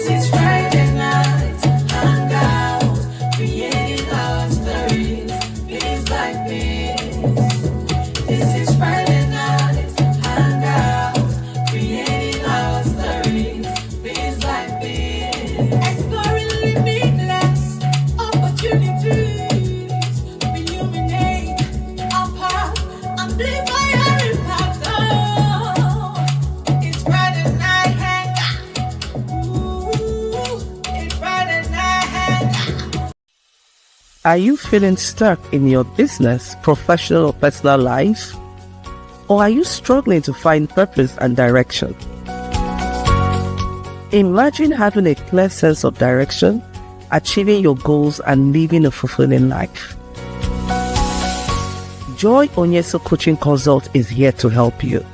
is Friday night, hangout, creating our stories, piece by piece. This is Friday night, hangout, creating our stories, piece by piece. Exploring limitless opportunities, illuminate our path, amplify our impact. Oh, it's Friday night hangout. Ooh, it's Friday night hangout. Are you feeling stuck in your business, professional or personal life? Or are you struggling to find purpose and direction? Imagine having a clear sense of direction, achieving your goals and living a fulfilling life. Joy Onyesoh Coaching Consult is here to help you.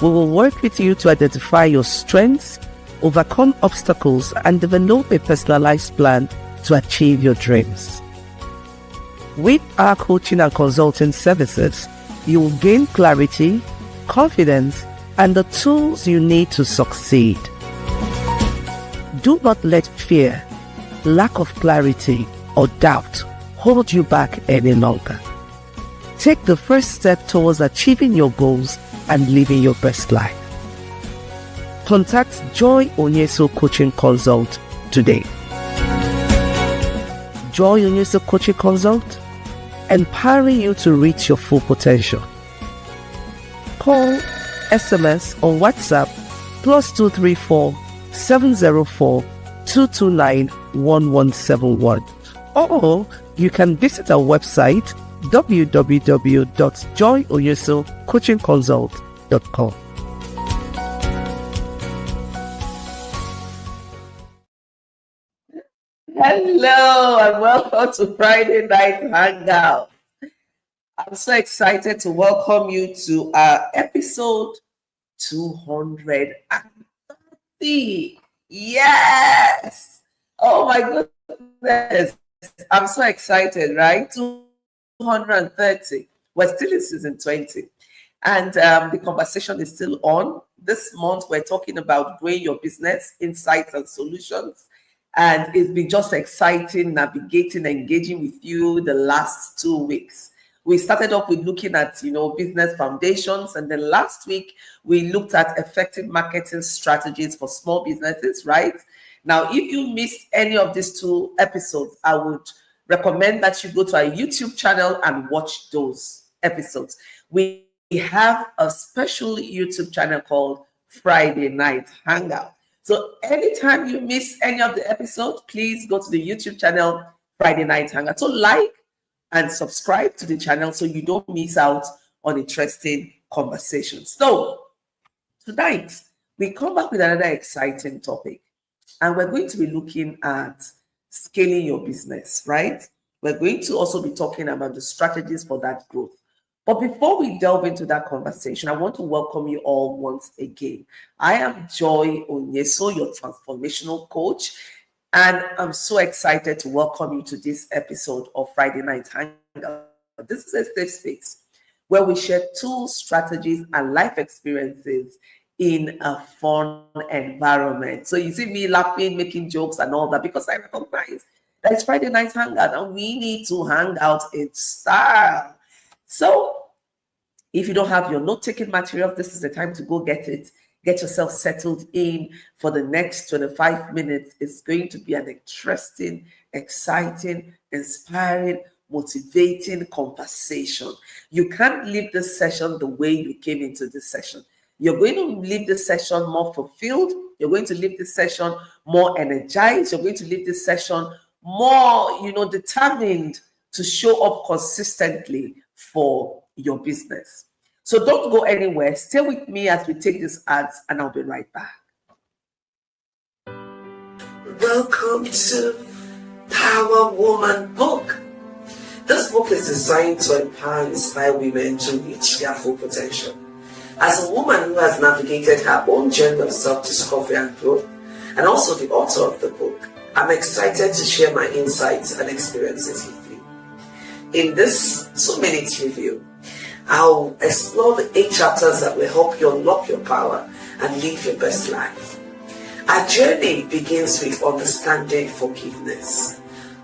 We will work with you to identify your strengths, overcome obstacles, and develop a personalized plan to achieve your dreams. With our coaching and consulting services, you will gain clarity, confidence, and the tools you need to succeed. Do not let fear, lack of clarity, or doubt hold you back any longer. Take the first step towards achieving your goals and living your best life. Contact Joy Onyesoh Coaching Consult today. Joy Onyesoh Coaching Consult, empowering you to reach your full potential. Call, SMS, or WhatsApp +234 704 229 1171. Or you can visit our website www.joyonyesohcoachingconsult.com. Hello and welcome to Friday Night Hangout. I'm so excited to welcome you to our episode 230. Yes! Oh my goodness. I'm so excited, right? 230. We're still in season 20. And the conversation is still on. This month, we're talking about growing your business, insights and solutions. And it's been just exciting navigating, engaging with you the last 2 weeks. We started off with looking at, business foundations. And then last week, we looked at effective marketing strategies for small businesses, right? Now, if you missed any of these 2 episodes, I would recommend that you go to our YouTube channel and watch those episodes. We have a special YouTube channel called Friday Night Hangout. So anytime you miss any of the episodes, please go to the YouTube channel Friday Night Hangout. So like and subscribe to the channel so you don't miss out on interesting conversations. So tonight, we come back with another exciting topic. And we're going to be looking at scaling your business, right? We're going to also be talking about the strategies for that growth. But before we delve into that conversation, I want to welcome you all once again. I am Joy Onyesoh, your transformational coach, and I'm so excited to welcome you to this episode of Friday Night Hangout. This is a safe space where we share tools, strategies, and life experiences in a fun environment. So you see me laughing, making jokes and all that because I recognize that it's Friday Night Hangout and we need to hang out in style. So if you don't have your note-taking materials, this is the time to go get it. Get yourself settled in for the next 25 minutes. It's going to be an interesting, exciting, inspiring, motivating conversation. You can't leave this session the way you came into this session. You're going to leave this session more fulfilled. You're going to leave this session more energized. You're going to leave this session more, determined to show up consistently for your business. So don't go anywhere. Stay with me as we take these ads and I'll be right back. Welcome to Power Woman Book. This book is designed to empower and inspire women to reach their full potential. As a woman who has navigated her own journey of self-discovery and growth, and also the author of the book, I'm excited to share my insights and experiences with you. In this 2-minute review, I'll explore the 8 chapters that will help you unlock your power and live your best life. Our journey begins with understanding forgiveness,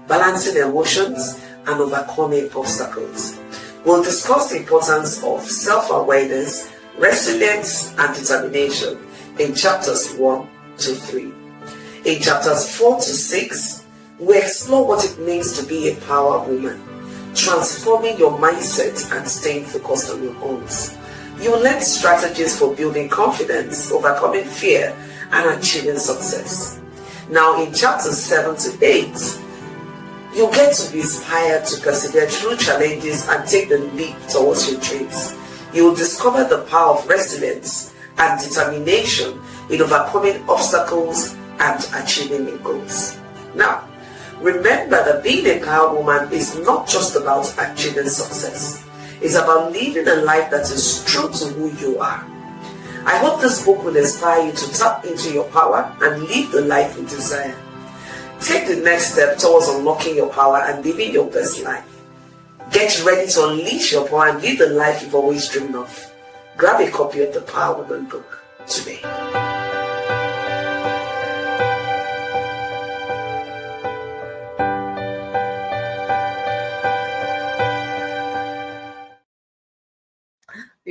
balancing emotions, and overcoming obstacles. We'll discuss the importance of self-awareness, resilience, and determination in chapters 1 to 3. In chapters 4 to 6, we explore what it means to be a power woman, transforming your mindset and staying focused on your goals. You will learn strategies for building confidence, overcoming fear, and achieving success. Now in chapters 7 to 8, you'll get to be inspired to persevere through challenges and take the leap towards your dreams. You will discover the power of resilience and determination in overcoming obstacles and achieving your goals. Now, remember that being a power woman is not just about achieving success. It's about living a life that is true to who you are. I hope this book will inspire you to tap into your power and live the life you desire. Take the next step towards unlocking your power and living your best life. Get ready to unleash your power and live the life you've always dreamed of. Grab a copy of the Power Woman book today.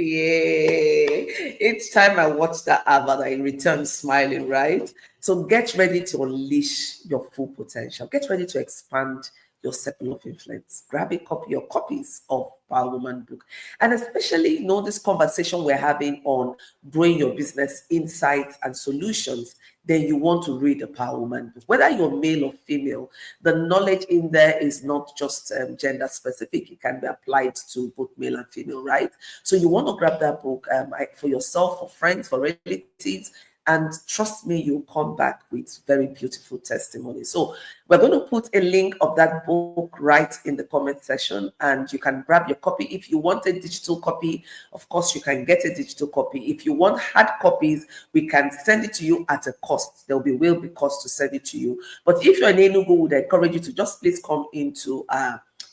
Yeah, each time I watch that advert, I return smiling, right? So get ready to unleash your full potential. Get ready to expand your circle of influence. Grab a copy or copies of Power Woman book. And especially, this conversation we're having on growing your business insights and solutions, then you want to read the Power Woman book. Whether you're male or female, the knowledge in there is not just gender specific. It can be applied to both male and female, right? So you want to grab that book for yourself, for friends, for relatives, and trust me, you'll come back with very beautiful testimony. So we're going to put a link of that book right in the comment section, and you can grab your copy. If you want a digital copy, of course, you can get a digital copy. If you want hard copies, we can send it to you at a cost. There will be cost to send it to you. But if you're in Enugu, we would encourage you to just please come into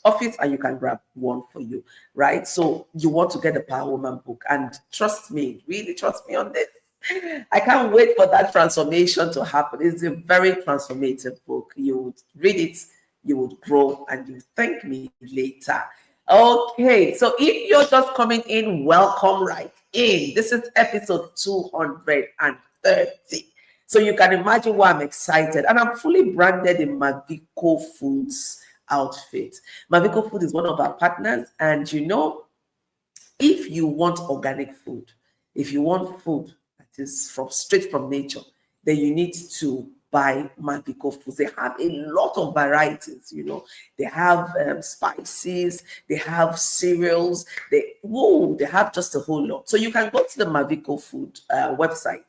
office and you can grab one for you, right? So you want to get the Power Woman book, and trust me, really trust me on this. I can't wait for that transformation to happen. It's a very transformative book. You would read it, you would grow, and you thank me later. Okay, so if you're just coming in, welcome right in. This is episode 230. So you can imagine why I'm excited. And I'm fully branded in Mavico Foods outfit. Mavico Food is one of our partners. And if you want organic food, if you want food is straight from nature, then you need to buy Mavico Foods. They have a lot of varieties, They have spices, they have cereals, they have just a whole lot. So you can go to the Mavico Food website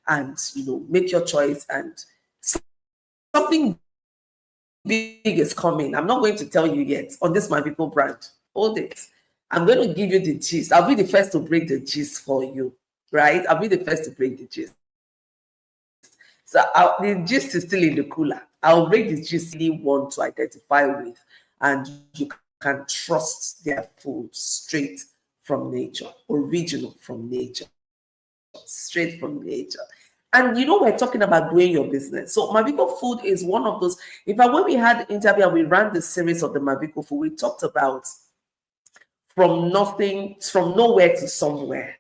and make your choice, and something big is coming. I'm not going to tell you yet on this Mavico brand. Hold it. I'm going to give you the gist. I'll be the first to break the gist for you. Right? I'll be the first to break the gist. So the gist is still in the cooler. I'll break the gist you want to identify with, and you can trust their food straight from nature, original from nature, straight from nature. And we're talking about growing your business. So Mavico Food is one of those. In fact, when we had the interview and we ran the series of the Mavico Food, we talked about from nowhere to somewhere.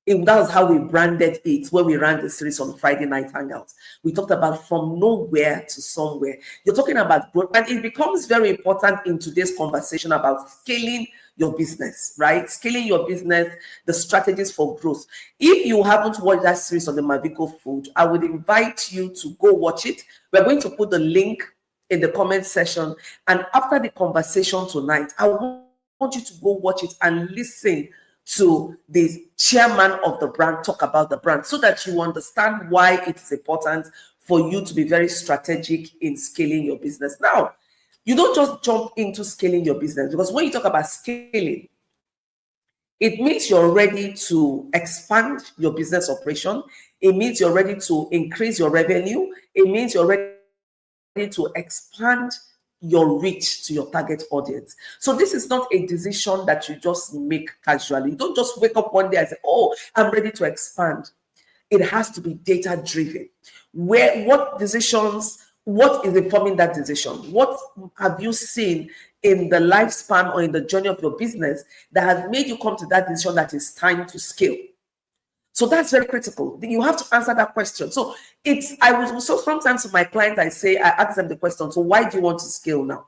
That was how we branded it when we ran the series on Friday Night Hangouts. We talked about from nowhere to somewhere. You're talking about growth, and it becomes very important in today's conversation about scaling your business, right? Scaling your business, the strategies for growth. If you haven't watched that series on the Mavico Food, I would invite you to go watch it. We're going to put the link in the comment section. And after the conversation tonight, I want you to go watch it and listen to the chairman of the brand talk about the brand, so that you understand why it is important for you to be very strategic in scaling your business. Now, you don't just jump into scaling your business, because when you talk about scaling, it means you're ready to expand your business operation. It means you're ready to increase your revenue. It means you're ready to expand your reach to your target audience. So this is not a decision that you just make casually. You don't just wake up one day and say, I'm ready to expand. it has to be data driven. What decisions, what is informing that decision? What have you seen in the lifespan or in the journey of your business that has made you come to that decision that it's time to scale? So that's very critical. You have to answer that question. So sometimes with my clients, I ask them the question, so why do you want to scale now?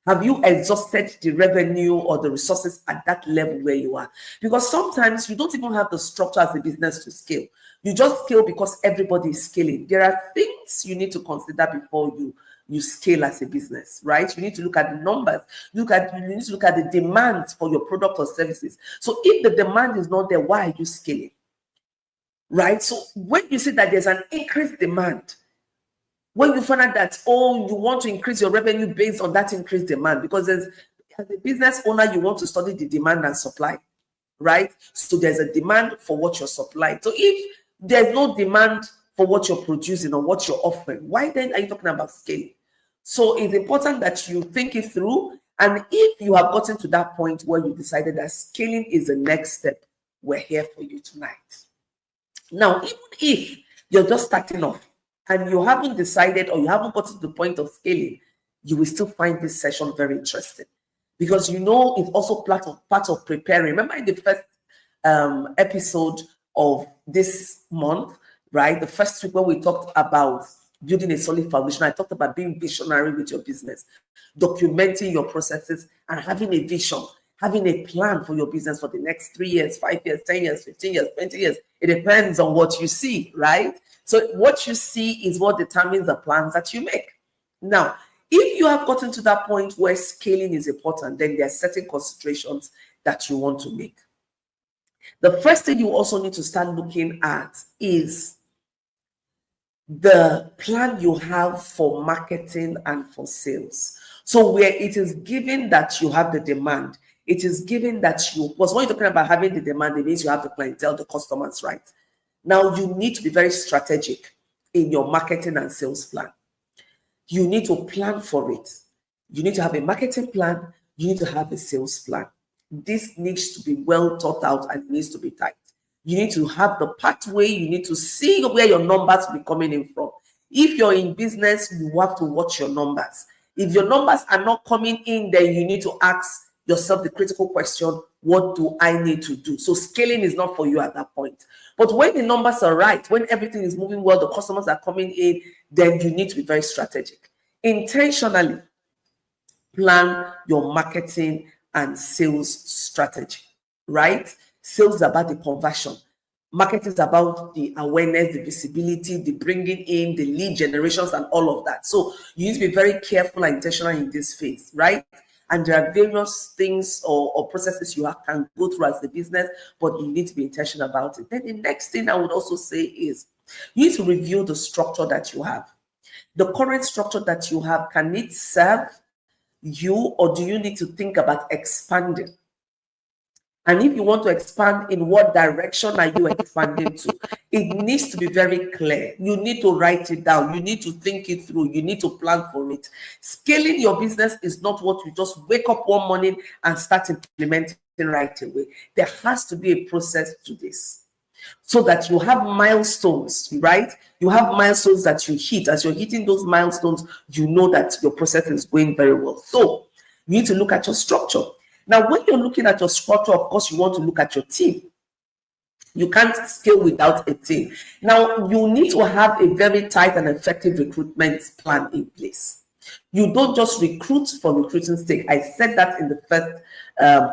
Have you exhausted the revenue or the resources at that level where you are? Because sometimes you don't even have the structure as a business to scale. You just scale because everybody is scaling. There are things you need to consider before you scale as a business, right? You need to look at the numbers. You need to look at the demand for your product or services. So if the demand is not there, why are you scaling? Right? So when you see that there's an increased demand, when you find out that, you want to increase your revenue based on that increased demand, because as a business owner, you want to study the demand and supply, right? So there's a demand for what you're supplying. So if there's no demand for what you're producing or what you're offering, why then are you talking about scaling? So it's important that you think it through. And if you have gotten to that point where you decided that scaling is the next step, we're here for you tonight. Now, even if you're just starting off, and you haven't decided or you haven't got to the point of scaling, you will still find this session very interesting, because it's also part of preparing. Remember in the first episode of this month, right? The first week when we talked about building a solid foundation, I talked about being visionary with your business, documenting your processes, and having a vision, having a plan for your business for the next 3 years, 5 years, 10 years, 15 years, 20 years. It depends on what you see, right? So what you see is what determines the plans that you make. Now, if you have gotten to that point where scaling is important, then there are certain considerations that you want to make. The first thing you also need to start looking at is the plan you have for marketing and for sales. So where it is given that you have the demand, it is given that because when you're talking about having the demand, it means you have the clientele, the customers, right? Now, you need to be very strategic in your marketing and sales plan. You need to plan for it. You need to have a marketing plan. You need to have a sales plan. This needs to be well thought out and it needs to be tight. You need to have the pathway. You need to see where your numbers will be coming in from. If you're in business, you have to watch your numbers. If your numbers are not coming in, then you need to ask yourself the critical question, what do I need to do? So scaling is not for you at that point. But when the numbers are right, when everything is moving well, the customers are coming in, then you need to be very strategic. Intentionally plan your marketing and sales strategy, right? Sales is about the conversion. Marketing is about the awareness, the visibility, the bringing in, the lead generations, and all of that. So you need to be very careful and intentional in this phase, right? And there are various things or processes you can go through as a business, but you need to be intentional about it. Then the next thing I would also say is you need to review the structure that you have. The current structure that you have, can it serve you, or do you need to think about expanding? And if you want to expand, in what direction are you expanding to? It needs to be very clear. You need to write it down. You need to think it through. You need to plan for it. Scaling your business is not what you just wake up one morning and start implementing right away. There has to be a process to this, so that you have milestones, right? You have milestones that you hit. As you're hitting those milestones, you know that your process is going very well. So you need to look at your structure. Now, when you're looking at your structure, of course, you want to look at your team. You can't scale without a team. Now, you need to have a very tight and effective recruitment plan in place. You don't just recruit for recruiting's sake. I said that in the first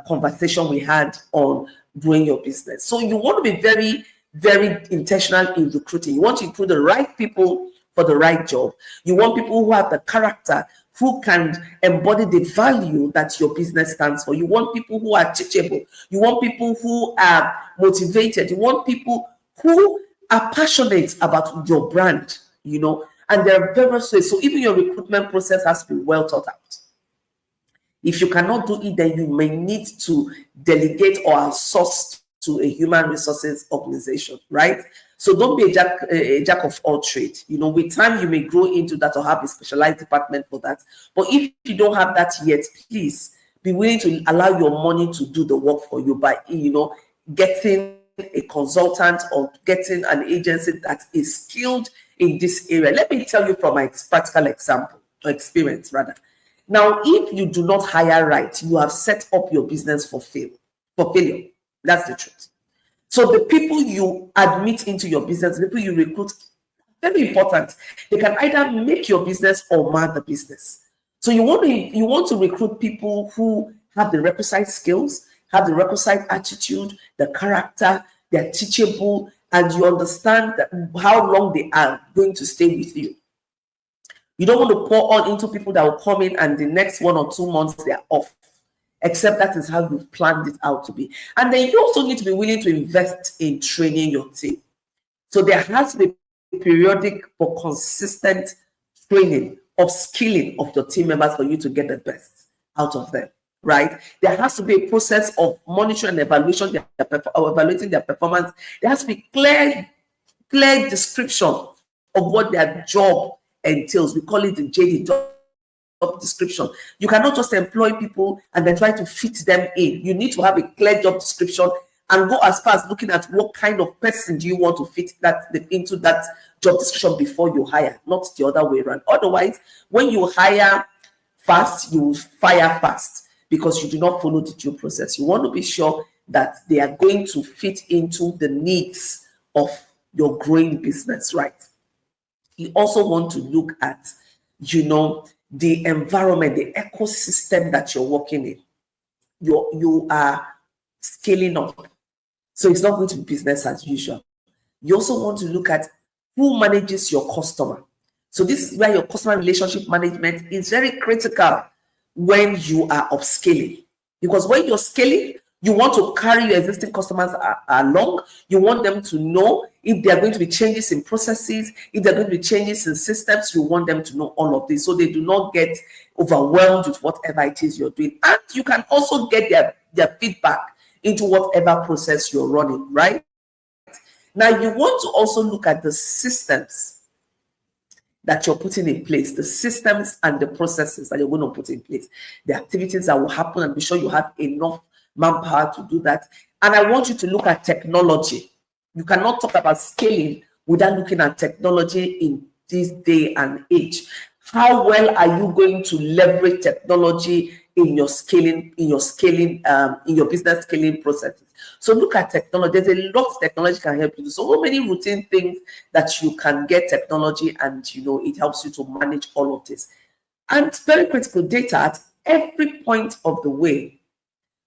conversation we had on growing your business. So you want to be very, very intentional in recruiting. You want to recruit the right people for the right job. You want people who have the character, who can embody the value that your business stands for. You want people who are teachable. You want people who are motivated. You want people who are passionate about your brand, and there are various ways. So even your recruitment process has to be well thought out. If you cannot do it, then you may need to delegate or outsource to a human resources organization, right? So don't be a jack of all trades. With time, you may grow into that or have a specialized department for that. But if you don't have that yet, please be willing to allow your money to do the work for you by, getting a consultant or getting an agency that is skilled in this area. Let me tell you from my practical example or experience rather. Now, if you do not hire right, you have set up your business for failure. That's the truth. So the people you admit into your business, the people you recruit, very important. They can either make your business or mar the business. So you want to recruit people who have the requisite skills, have the requisite attitude, the character, they're teachable, and you understand how long they are going to stay with you. You don't want to pour all into people that will come in and the next 1 or 2 months they're off, except that is how you've planned it out to be. And then you also need to be willing to invest in training your team. So there has to be periodic but consistent training, upskilling of your team members for you to get the best out of them, right? There has to be a process of monitoring and evaluating their performance. There has to be clear description of what their job entails. We call it the JD, job description. You cannot just employ people and then try to fit them in. You need to have a clear job description and go as far as looking at what kind of person do you want to fit into that job description before you hire, not the other way around. Otherwise, when you hire fast, you will fire fast because you do not follow the due process. You want to be sure that they are going to fit into the needs of your growing business, right? You also want to look at, the environment, the ecosystem that you're working in. You are scaling up. So it's not going to be business as usual. You also want to look at who manages your customer. So this is where your customer relationship management is very critical when you are upscaling. Because when you're scaling, you want to carry your existing customers along. You want them to know if there are going to be changes in processes, if there are going to be changes in systems. You want them to know all of this so they do not get overwhelmed with whatever it is you're doing. And you can also get their feedback into whatever process you're running, right? Now, you want to also look at the systems that you're putting in place, the systems and the processes that you're going to put in place, the activities that will happen, and be sure you have enough manpower to do that. And I want you to look at technology. You cannot talk about scaling without looking at technology in this day and age. How well are you going to leverage technology in your business scaling processes? So look at technology. There's a lot technology can help you do. So many routine things that you can get technology, and it helps you to manage all of this. And very critical, data at every point of the way.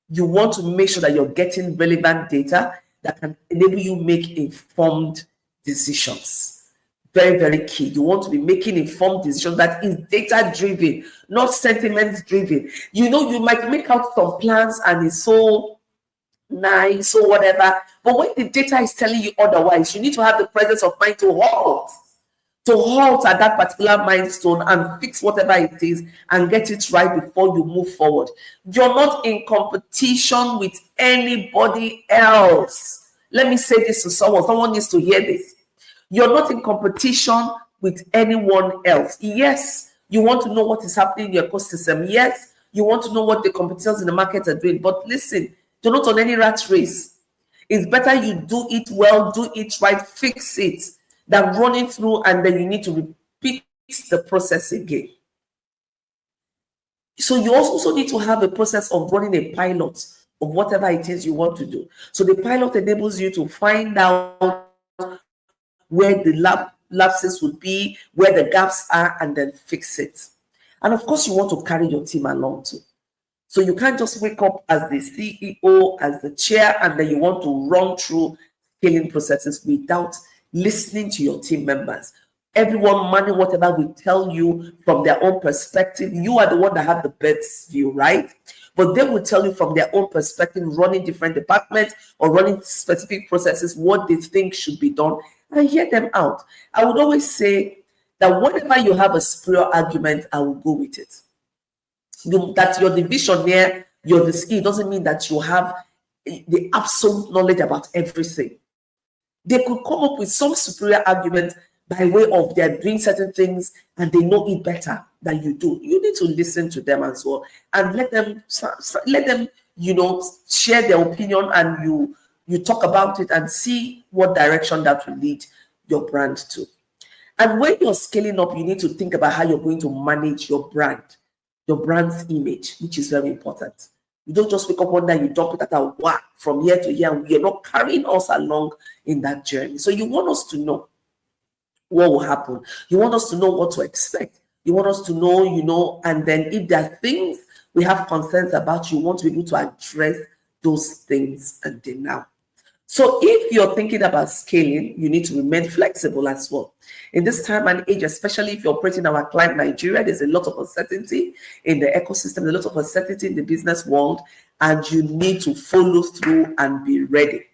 You want to make sure that you're getting relevant data that can enable you make informed decisions. Very, very key. You want to be making informed decisions that is data-driven, not sentiment-driven. You might make out some plans and it's so nice or whatever, but when the data is telling you otherwise, you need to have the presence of mind to halt at that particular milestone and fix whatever it is and get it right before you move forward. You're not in competition with anybody else. Let me say this to someone needs to hear this. You're not in competition with anyone else. Yes, you want to know what is happening in your ecosystem. Yes, you want to know what the competitors in the market are doing. But listen, you're not on any rat race. It's better you do it well, do it right, fix it, than running through and then you need to repeat the process again. So you also need to have a process of running a pilot of whatever it is you want to do. So the pilot enables you to find out where the lapses would be, where the gaps are, and then fix it. And of course, you want to carry your team along too. So you can't just wake up as the CEO, as the chair, and then you want to run through scaling processes without listening to your team members. Everyone managing whatever we tell you from their own perspective. You are the one that have the best view, right? But they will tell you from their own perspective, running different departments or running specific processes, what they think should be done, and hear them out. I would always say that whenever you have a superior argument, I will go with it. That you're the visionary, you're the skill, doesn't mean that you have the absolute knowledge about everything. They could come up with some superior argument by way of they're doing certain things and they know it better than you do. You need to listen to them as well and let them share their opinion, and you you talk about it and see what direction that will lead your brand to. And when you're scaling up, you need to think about how you're going to manage your brand's image, which is very important. You don't just wake up one day and you dump it at a whack from year to year, and you're not carrying us along in that journey. So you want us to know what will happen. You want us to know what to expect. You want us to know, and then if there are things we have concerns about, you want to be able to address those things and then now. So if you're thinking about scaling, you need to remain flexible as well. In this time and age, especially if you're operating our client Nigeria, there's a lot of uncertainty in the ecosystem, a lot of uncertainty in the business world, and you need to follow through and be ready.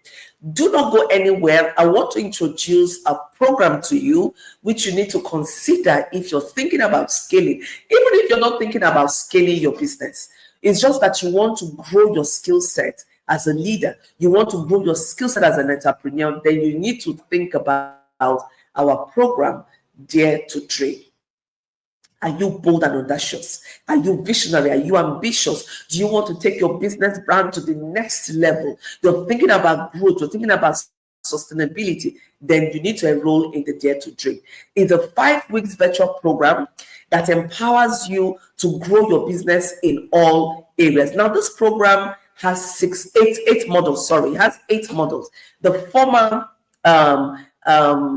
Do not go anywhere. I want to introduce a program to you, which you need to consider if you're thinking about scaling. Even if you're not thinking about scaling your business, it's just that you want to grow your skill set as a leader, you want to grow your skill set as an entrepreneur, then you need to think about our program, Dare to Dream. Are you bold and audacious? Are you visionary? Are you ambitious? Do you want to take your business brand to the next level? You're thinking about growth, you're thinking about sustainability, then you need to enroll in the Dare to Dream. It's a 5 weeks virtual program that empowers you to grow your business in all areas. Now, this program has eight models. It has 8 models. The former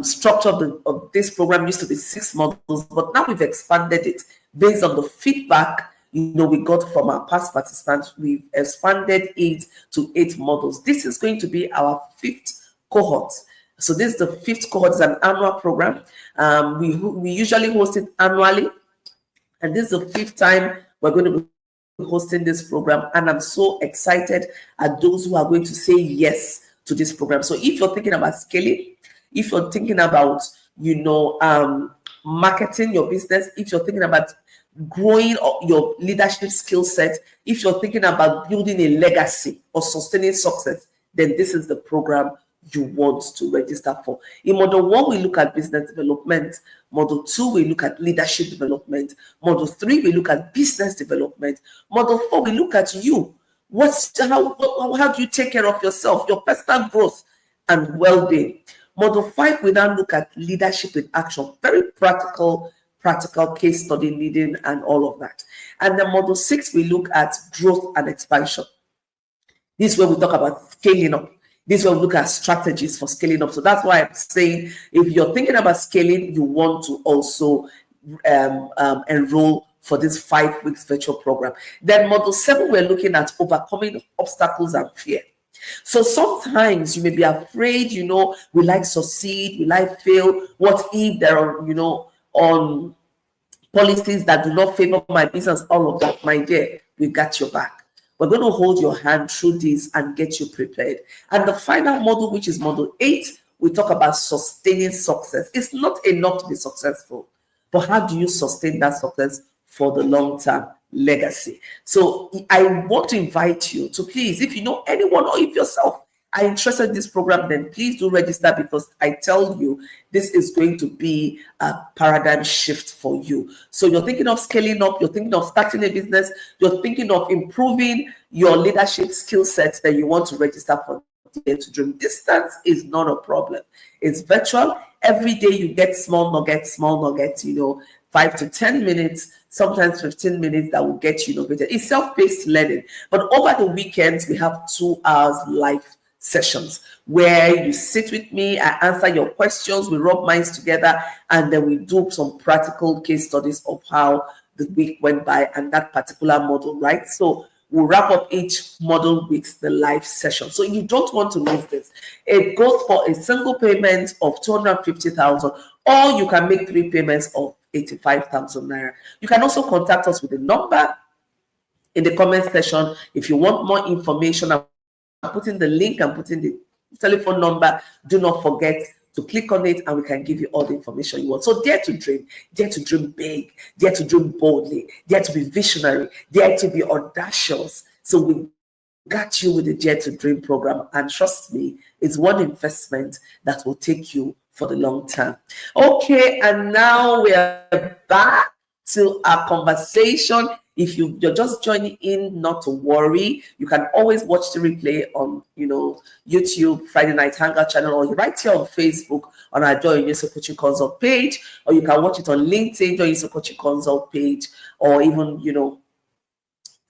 structure of this program used to be 6 models, but now we've expanded it based on the feedback we got from our past participants. We've expanded it to 8 models. This is going to be our 5th cohort. So this is the 5th cohort. It's an annual program. We usually host it annually, and this is the 5th time we're going to be hosting this program, and I'm so excited at those who are going to say yes to this program. So if you're thinking about scaling, if you're thinking about marketing your business, if you're thinking about growing your leadership skill set, if you're thinking about building a legacy or sustaining success, then this is the program you want to register for. In model 1, we look at business development. Model 2, we look at leadership development. Model 3, we look at business development. Model 4, we look at you. How do you take care of yourself, your personal growth and well-being? Model 5, we now look at leadership in action, very practical case study leading and all of that. And then model 6, we look at growth and expansion. This is where we talk about scaling up. This is where we look at strategies for scaling up. So that's why I'm saying, if you're thinking about scaling, you want to also enroll for this 5 weeks virtual program. Then model 7, we're looking at overcoming obstacles and fear. So sometimes you may be afraid, will I succeed? Will I fail? What if there are, on policies that do not favor my business? All of that, my dear, we got your back. We're going to hold your hand through this and get you prepared. And the final model, which is model 8, we talk about sustaining success. It's not enough to be successful, but how do you sustain that success for the long-term legacy? So I want to invite you to please, if you know anyone or if yourself are interested in this program, then please do register, because I tell you, this is going to be a paradigm shift for you. So you're thinking of scaling up, you're thinking of starting a business, you're thinking of improving your leadership skill sets, then you want to register for Dare to Dream. Distance is not a problem. It's virtual. Every day you get small nuggets, 5 to 10 minutes, sometimes 15 minutes that will get you innovated. It's self-paced learning. But over the weekends, we have 2 hours live sessions where you sit with me, I answer your questions, we rub minds together, and then we do some practical case studies of how the week went by and that particular model, right? So we'll wrap up each model with the live session. So you don't want to miss this. It goes for a single payment of 250,000, or you can make 3 payments of 85,000 naira. You can also contact us with the number in the comment section if you want more information. I'm putting the link, I'm putting the telephone number. Do not forget to click on it, and we can give you all the information you want. So dare to dream big, dare to dream boldly, dare to be visionary, dare to be audacious. So we got you with the Dare to Dream program, and trust me, it's one investment that will take you for the long term. Okay, and now we are back to our conversation If you're just joining in, not to worry. You can always watch the replay on, YouTube, Friday Night Hangout channel, or right here on Facebook on our Joy Onyesoh Coaching Consult page, or you can watch it on LinkedIn, Joy Onyesoh Coaching Consult page, or even,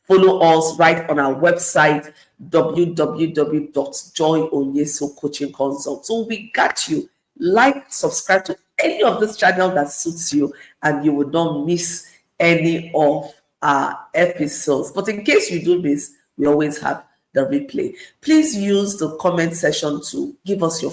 follow us right on our website, www.joyonyesohcoachingconsult. So we got you. Like, subscribe to any of this channel that suits you, and you will not miss any of our episodes. But in case you do miss, we always have the replay. Please use the comment section to give us your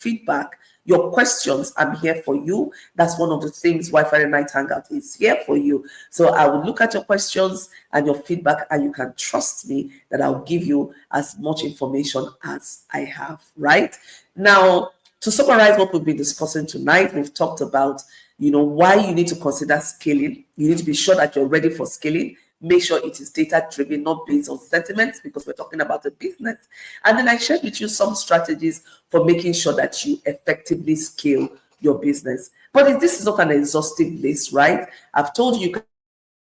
feedback, your questions. I'm here for you. That's one of the things why Friday Night Hangout is here for you. So I will look at your questions and your feedback, and you can trust me that I'll give you as much information as I have. Right now, to summarize what we've been discussing tonight, we've talked about why you need to consider scaling. You need to be sure that you're ready for scaling. Make sure it is data-driven, not based on sentiments, because we're talking about a business. And then I shared with you some strategies for making sure that you effectively scale your business. But this is not an exhaustive list, right? I've told you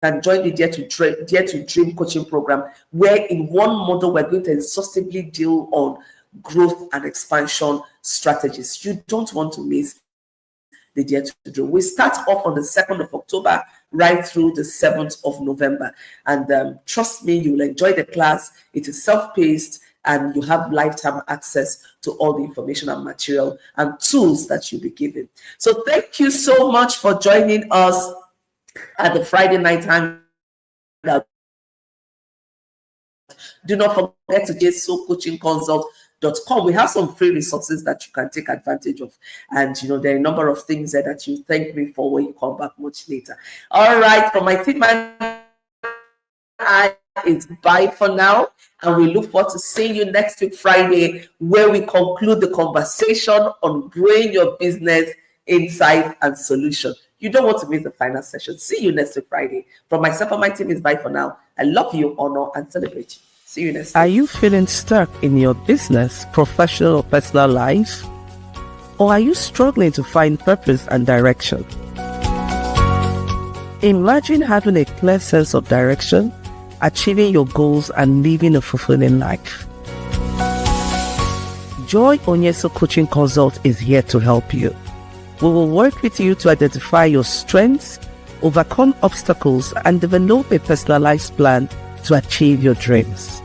can join the Dare to Dream coaching program, where in one model, we're going to exhaustively deal on growth and expansion strategies. You don't want to miss the Dare to Dream. We start off on the 2nd of October right through the 7th of November. And trust me, you will enjoy the class. It is self-paced, and you have lifetime access to all the information and material and tools that you'll be given. So thank you so much for joining us at the Friday Night Hangout. Do not forget to onyesohcoachingconsult.com. We have some free resources that you can take advantage of, and there are a number of things there that you thank me for when you come back much later. All right, from my team and I, it's bye for now, and we look forward to seeing you next week Friday, where we conclude the conversation on growing your business, insight and solution. You don't want to miss the final session. See you next week Friday. From myself and my team, it's bye for now. I love you, honor and celebrate you. See you next week. Are you feeling stuck in your business, professional or personal life? Or are you struggling to find purpose and direction? Imagine having a clear sense of direction, achieving your goals and living a fulfilling life. Joy Onyesoh Coaching Consult is here to help you. We will work with you to identify your strengths, overcome obstacles, and develop a personalized plan to achieve your dreams.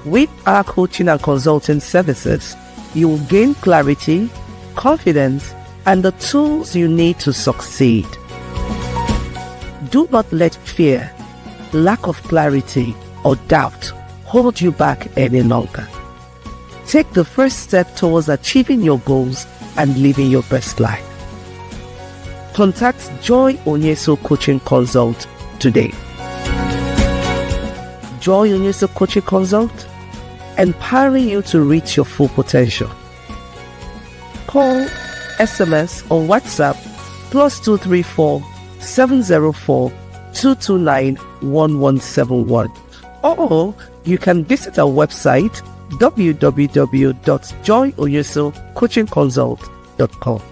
With our coaching and consulting services, you will gain clarity, confidence, and the tools you need to succeed. Do not let fear, lack of clarity, or doubt hold you back any longer. Take the first step towards achieving your goals and living your best life. Contact Joy Onyesoh Coaching Consult today. Joy Onyesoh Coaching Consult, empowering you to reach your full potential. Call, SMS or WhatsApp +234 704 229 1171, or you can visit our website www.joyonyesohcoachingconsult.com.